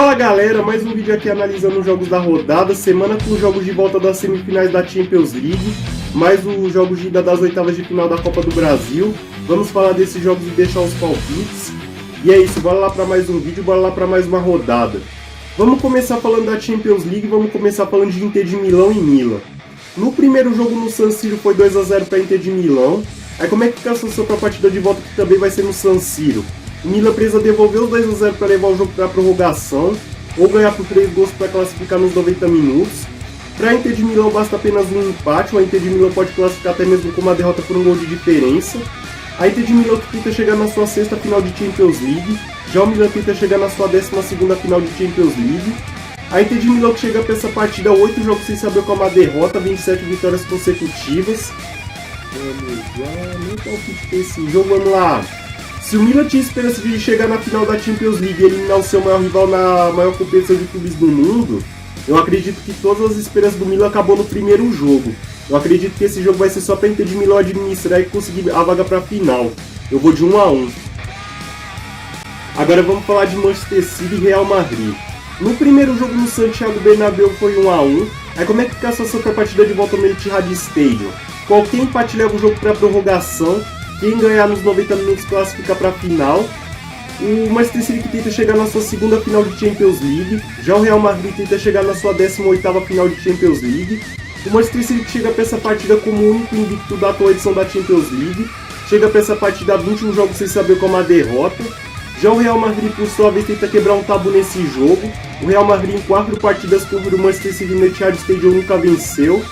Fala galera, mais um vídeo aqui analisando os jogos da rodada, semana com os jogos de volta das semifinais da Champions League, mais os jogos de ida das oitavas de final da Copa do Brasil. Vamos falar desses jogos e deixar os palpites. E é isso, bora lá para mais um vídeo, bora lá para mais uma rodada. Vamos começar falando da Champions League, vamos começar falando de Inter de Milão e Milan. No primeiro jogo no San Siro foi 2 a 0 para Inter de Milão. Aí como é que fica a situação para a partida de volta, que também vai ser no San Siro? O Milan precisa devolver os 2 a 0 para levar o jogo para a prorrogação, ou ganhar por 3 gols para classificar nos 90 minutos. Para a Inter de Milão basta apenas um empate, o Inter de Milão pode classificar até mesmo com uma derrota por um gol de diferença. A Inter de Milão que tenta chegar na sua sexta final de Champions League, já o Milan tenta chegar na sua 12ª final de Champions League. A Inter de Milão que chega para essa partida 8 jogos sem saber qual é uma derrota, 27 vitórias consecutivas. Vamos lá, nem palpite para esse jogo, vamos lá. Se o Milan tinha esperança de chegar na final da Champions League e eliminar o seu maior rival na maior competição de clubes do mundo, eu acredito que todas as esperanças do Milan acabou no primeiro jogo. Eu acredito que esse jogo vai ser só para Inter de Milão administrar e conseguir a vaga para a final. Eu vou de 1 a 1. Agora vamos falar de Manchester City e Real Madrid. No primeiro jogo no Santiago Bernabéu foi 1 a 1. Aí como é que fica a situação para a partida de volta no Etihad Stadium? Qualquer empate leva o jogo para a prorrogação. Quem ganhar nos 90 minutos classifica para a final. O Manchester City que tenta chegar na sua segunda final de Champions League. Já o Real Madrid tenta chegar na sua 18ª final de Champions League. O Manchester City que chega para essa partida como o único invicto da atual edição da Champions League. Chega para essa partida 21 jogos sem saber qual é uma derrota. Já o Real Madrid, por sua vez, tenta quebrar um tabu nesse jogo. O Real Madrid, em 4 partidas contra o Manchester City no Etihad Stadium, nunca venceu.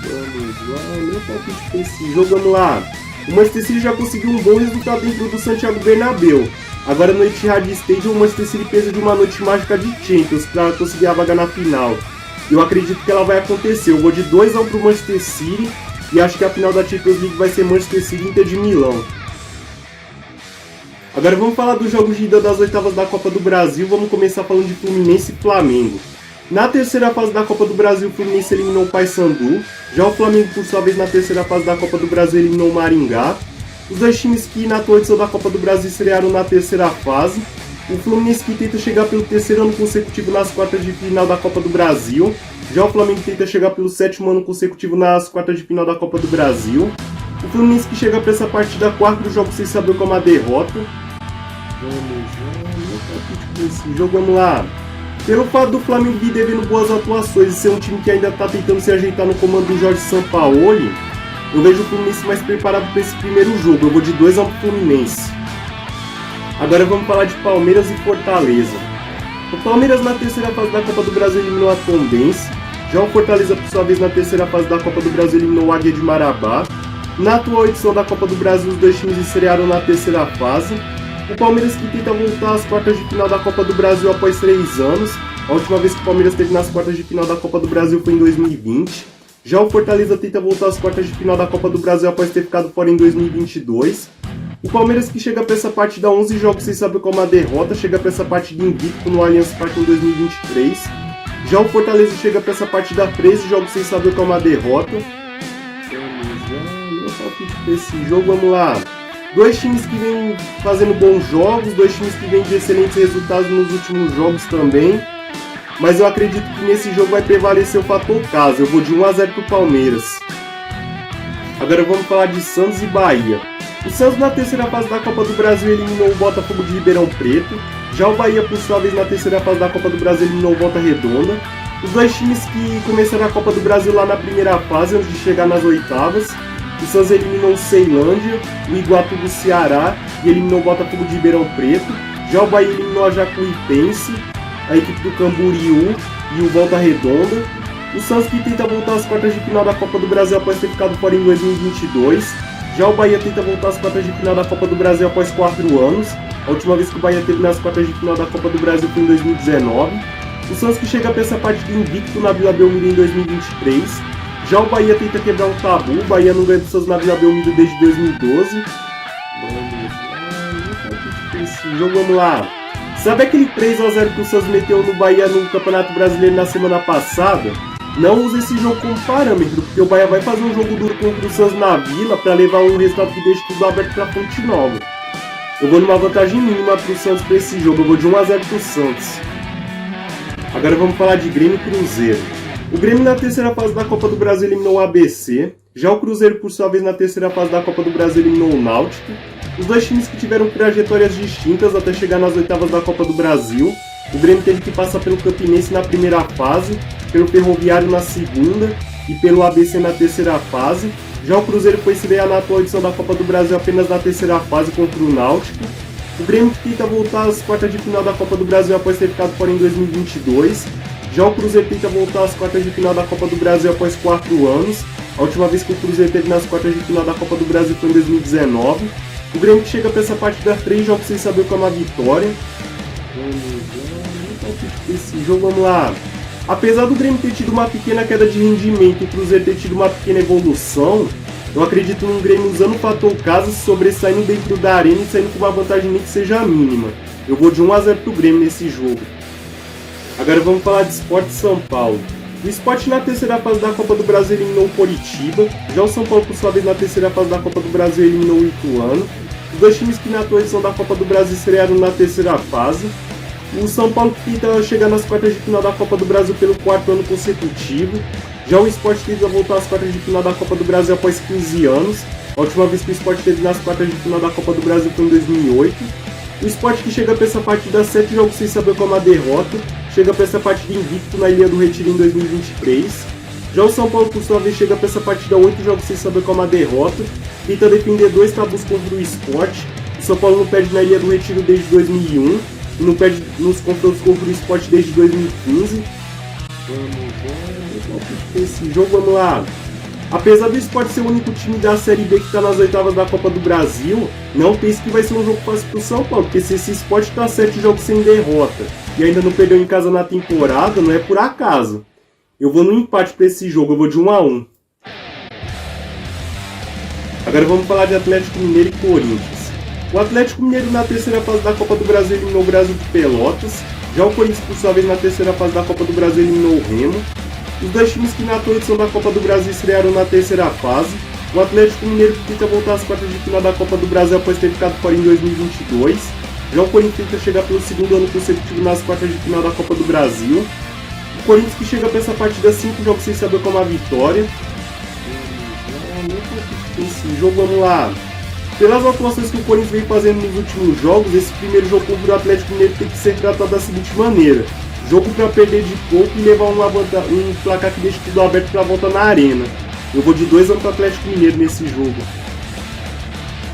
Vamos lá, meu palpite para esse jogo, vamos lá. O Manchester City já conseguiu um bom resultado dentro do Santiago Bernabéu. Agora no Etihad Stadium, o Manchester City precisa de uma noite mágica de Champions para conseguir a vaga na final. Eu acredito que ela vai acontecer. Eu vou de 2 a 1 para o Manchester City e acho que a final da Champions League vai ser Manchester City e Inter de Milão. Agora vamos falar dos jogos de ida das oitavas da Copa do Brasil. Vamos começar falando de Fluminense e Flamengo. Na terceira fase da Copa do Brasil, o Fluminense eliminou o Paysandu. Já o Flamengo, por sua vez, na terceira fase da Copa do Brasil, eliminou o Maringá. Os dois times que na atual edição da Copa do Brasil estrearam na terceira fase. O Fluminense que tenta chegar pelo terceiro ano consecutivo nas quartas de final da Copa do Brasil. Já o Flamengo tenta chegar pelo 7º ano consecutivo nas quartas de final da Copa do Brasil. O Fluminense que chega para essa partida 4 jogos sem saber qual é uma derrota. Esse jogo, vamos lá. Pelo fato do Flamengo vir devendo boas atuações e ser um time que ainda está tentando se ajeitar no comando do Jorge Sampaoli, eu vejo o Fluminense mais preparado para esse primeiro jogo. Eu vou de 2 a 1 pro Fluminense. Agora vamos falar de Palmeiras e Fortaleza. O Palmeiras na terceira fase da Copa do Brasil eliminou a Tombense. Já o Fortaleza, por sua vez, na terceira fase da Copa do Brasil eliminou o Águia de Marabá. Na atual edição da Copa do Brasil, os dois times estrearam na terceira fase. O Palmeiras que tenta voltar às quartas de final da Copa do Brasil após 3 anos. A última vez que o Palmeiras esteve nas quartas de final da Copa do Brasil foi em 2020. Já o Fortaleza tenta voltar às quartas de final da Copa do Brasil após ter ficado fora em 2022. O Palmeiras que chega para essa partida 11 jogos sem saber qual é uma derrota, chega para essa partida invicto no Allianz Parque em 2023. Já o Fortaleza chega para essa partida 13 jogos sem saber qual é uma derrota. Vamos lá, esse jogo, vamos lá. Dois times que vêm fazendo bons jogos, dois times que vêm de excelentes resultados nos últimos jogos também. Mas eu acredito que nesse jogo vai prevalecer o fator casa. Eu vou de 1 a 0 pro Palmeiras. Agora vamos falar de Santos e Bahia. O Santos na terceira fase da Copa do Brasil eliminou o Botafogo de Ribeirão Preto. Já o Bahia, por sua vez, na terceira fase da Copa do Brasil eliminou o Volta Redonda. Os dois times que começaram a Copa do Brasil lá na primeira fase, antes de chegar nas oitavas. O Santos eliminou o Ceilândia, o Iguatu do Ceará e eliminou o Botafogo de Ribeirão Preto. Já o Bahia eliminou a Jacuipense, a equipe do Camboriú e o Volta Redonda. O Santos que tenta voltar às quartas de final da Copa do Brasil após ter ficado fora em 2022. Já o Bahia tenta voltar às quartas de final da Copa do Brasil após 4 anos. A última vez que o Bahia esteve nas quartas de final da Copa do Brasil foi em 2019. O Santos que chega para essa partida invicto na Vila Belmiro em 2023. Já o Bahia tenta quebrar um tabu, o Bahia não ganha do Santos na Vila Belmiro desde 2012. Esse jogo, vamos lá. Sabe aquele 3 a 0 que o Santos meteu no Bahia no Campeonato Brasileiro na semana passada? Não use esse jogo como parâmetro, porque o Bahia vai fazer um jogo duro contra o Santos na Vila para levar um resultado que deixe tudo aberto para Fonte Nova. Eu vou numa vantagem mínima pro Santos para esse jogo, eu vou de 1 a 0 pro Santos. Agora vamos falar de Grêmio e Cruzeiro. O Grêmio na terceira fase da Copa do Brasil eliminou o ABC. Já o Cruzeiro, por sua vez, na terceira fase da Copa do Brasil eliminou o Náutico. Os dois times que tiveram trajetórias distintas até chegar nas oitavas da Copa do Brasil. O Grêmio teve que passar pelo Campinense na primeira fase, pelo Ferroviário na segunda e pelo ABC na terceira fase. Já o Cruzeiro foi estrear na atual edição da Copa do Brasil apenas na terceira fase contra o Náutico. O Grêmio tenta voltar às quartas de final da Copa do Brasil após ter ficado fora em 2022. Já o Cruzeiro tenta voltar às quartas de final da Copa do Brasil após 4 anos. A última vez que o Cruzeiro esteve nas quartas de final da Copa do Brasil foi em 2019. O Grêmio chega para essa partida 3 jogos sem saber como é uma vitória. Esse jogo, vamos lá. Apesar do Grêmio ter tido uma pequena queda de rendimento e o Cruzeiro ter tido uma pequena evolução, eu acredito num Grêmio usando o fator casa, se sobressaindo dentro da arena e saindo com uma vantagem nem que seja mínima. Eu vou de 1-0 pro Grêmio nesse jogo. Agora vamos falar de Sport São Paulo. O Sport na terceira fase da Copa do Brasil eliminou o Coritiba. Já o São Paulo, por sua vez, na terceira fase da Copa do Brasil eliminou o Ituano. Os dois times que na atual edição da Copa do Brasil estrearam na terceira fase. O São Paulo tenta chegar nas quartas de final da Copa do Brasil pelo 4º ano consecutivo. Já o Sport tenta voltar às quartas de final da Copa do Brasil após 15 anos. A última vez que o Sport esteve nas quartas de final da Copa do Brasil foi em 2008. O Sport que chega para essa partida 7 jogos sem saber como a derrota. Chega para essa partida invicto na Ilha do Retiro em 2023. Já o São Paulo, por sua vez, chega para essa partida 8 jogos sem saber como a derrota. Tenta defender 2 tabus contra o Sport. O São Paulo não perde na Ilha do Retiro desde 2001. E não perde nos confrontos contra o Sport desde 2015. Esse jogo, vamos lá. Apesar do Sport ser o único time da Série B que está nas oitavas da Copa do Brasil, não pense que vai ser um jogo fácil para o São Paulo, porque se esse Sport está 7 jogos sem derrota e ainda não perdeu em casa na temporada, não é por acaso. Eu vou no empate para esse jogo, eu vou de 1-1. Agora vamos falar de Atlético Mineiro e Corinthians. O Atlético Mineiro na terceira fase da Copa do Brasil eliminou o Brasil de Pelotas. Já o Corinthians, por sua vez, na terceira fase da Copa do Brasil eliminou o Remo. Os dois times que na atual edição da Copa do Brasil estrearam na terceira fase. O Atlético Mineiro tenta voltar às quartas de final da Copa do Brasil após ter ficado fora em 2022. Já o Corinthians tenta chegar pelo 2º ano consecutivo nas quartas de final da Copa do Brasil. O Corinthians que chega para essa partida 5 jogos sem saber como a vitória. Esse jogo, vamos lá. Pelas atuações que o Corinthians vem fazendo nos últimos jogos, esse primeiro jogo contra o Atlético Mineiro tem que ser tratado da seguinte maneira: jogo para perder de pouco e levar um placar que deixa tudo aberto para a volta na arena. Eu vou de 2-1 para o Atlético Mineiro nesse jogo.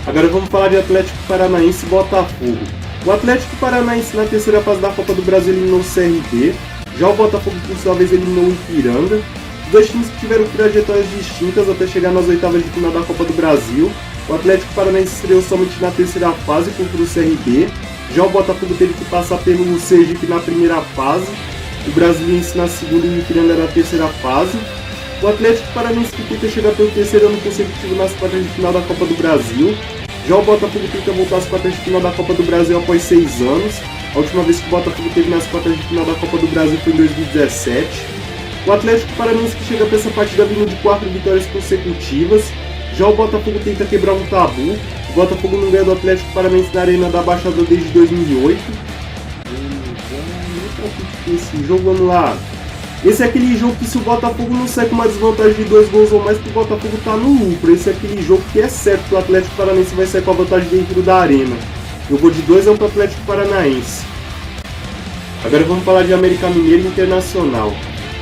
Agora vamos falar de Atlético Paranaense e Botafogo. O Atlético Paranaense na terceira fase da Copa do Brasil eliminou o CRB. Já o Botafogo, por sua vez, eliminou o Ipiranga. Os dois times que tiveram trajetórias distintas até chegar nas oitavas de final da Copa do Brasil. O Atlético Paranaense estreou somente na terceira fase contra o CRB. Já o Botafogo teve que passar pelo Sergipe na primeira fase, o Brasiliense na segunda e o Ipiranga na terceira fase. O Atlético Paranaense que tenta chegar pelo 3º ano consecutivo nas quartas de final da Copa do Brasil. Já o Botafogo tenta voltar às quartas de final da Copa do Brasil após 6 anos. A última vez que o Botafogo esteve nas quartas de final da Copa do Brasil foi em 2017. O Atlético Paranaense que chega para essa partida vindo de 4 vitórias consecutivas. Já o Botafogo tenta quebrar um tabu. O Botafogo não ganha do Atlético Paranaense na Arena da Baixada desde 2008. Esse jogo, vamos lá. Esse é aquele jogo que, se o Botafogo não sai com uma desvantagem de 2 gols ou mais, que o Botafogo tá no lucro. Esse é aquele jogo que é certo que o Atlético Paranaense vai sair com a vantagem dentro da arena. Eu vou de 2-1 para o Atlético Paranaense. Agora vamos falar de América Mineiro e Internacional.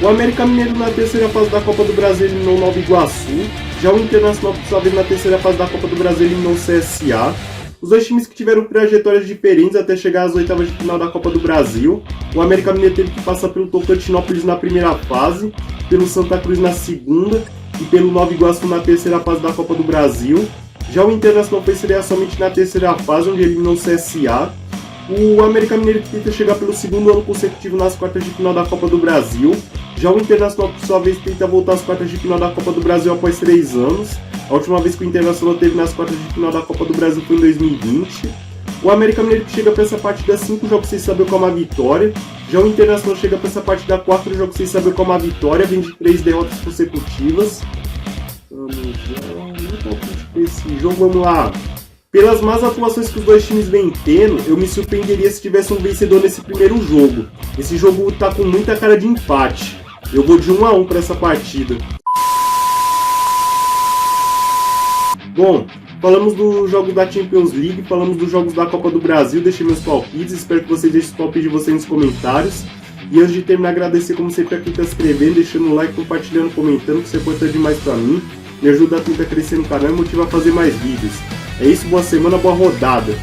O América Mineiro na terceira fase da Copa do Brasil eliminou o Nova Iguaçu. Já o Internacional, por sua vez, na terceira fase da Copa do Brasil eliminou o CSA. Os dois times que tiveram trajetórias diferentes até chegar às oitavas de final da Copa do Brasil. O América Mineiro teve que passar pelo Tocantinópolis na primeira fase, pelo Santa Cruz na segunda e pelo Nova Iguaçu na terceira fase da Copa do Brasil. Já o Internacional foi estrear somente na terceira fase, onde eliminou o CSA. O América Mineiro que tenta chegar pelo 2º ano consecutivo nas quartas de final da Copa do Brasil. Já o Internacional, por sua vez, tenta voltar às quartas de final da Copa do Brasil após 3 anos. A última vez que o Internacional esteve nas quartas de final da Copa do Brasil foi em 2020. O América Mineiro que chega para essa partida 5 jogos sem saber como a vitória. Já o Internacional chega para essa partida 4 jogos sem saber como a vitória, vem de 3 derrotas consecutivas. Esse jogo, vamos lá. Pelas más atuações que os dois times vêm tendo, eu me surpreenderia se tivesse um vencedor nesse primeiro jogo. Esse jogo tá com muita cara de empate. Eu vou de 1-1 para essa partida. Bom, falamos dos jogos da Champions League, falamos dos jogos da Copa do Brasil, deixei meus palpites, espero que vocês deixem os palpites de vocês nos comentários. E antes de terminar, agradecer como sempre a quem está se inscrevendo, deixando o like, compartilhando, comentando, que isso é importante demais para mim. Me ajuda a tentar crescer no canal e motiva a fazer mais vídeos. É isso, boa semana, boa rodada.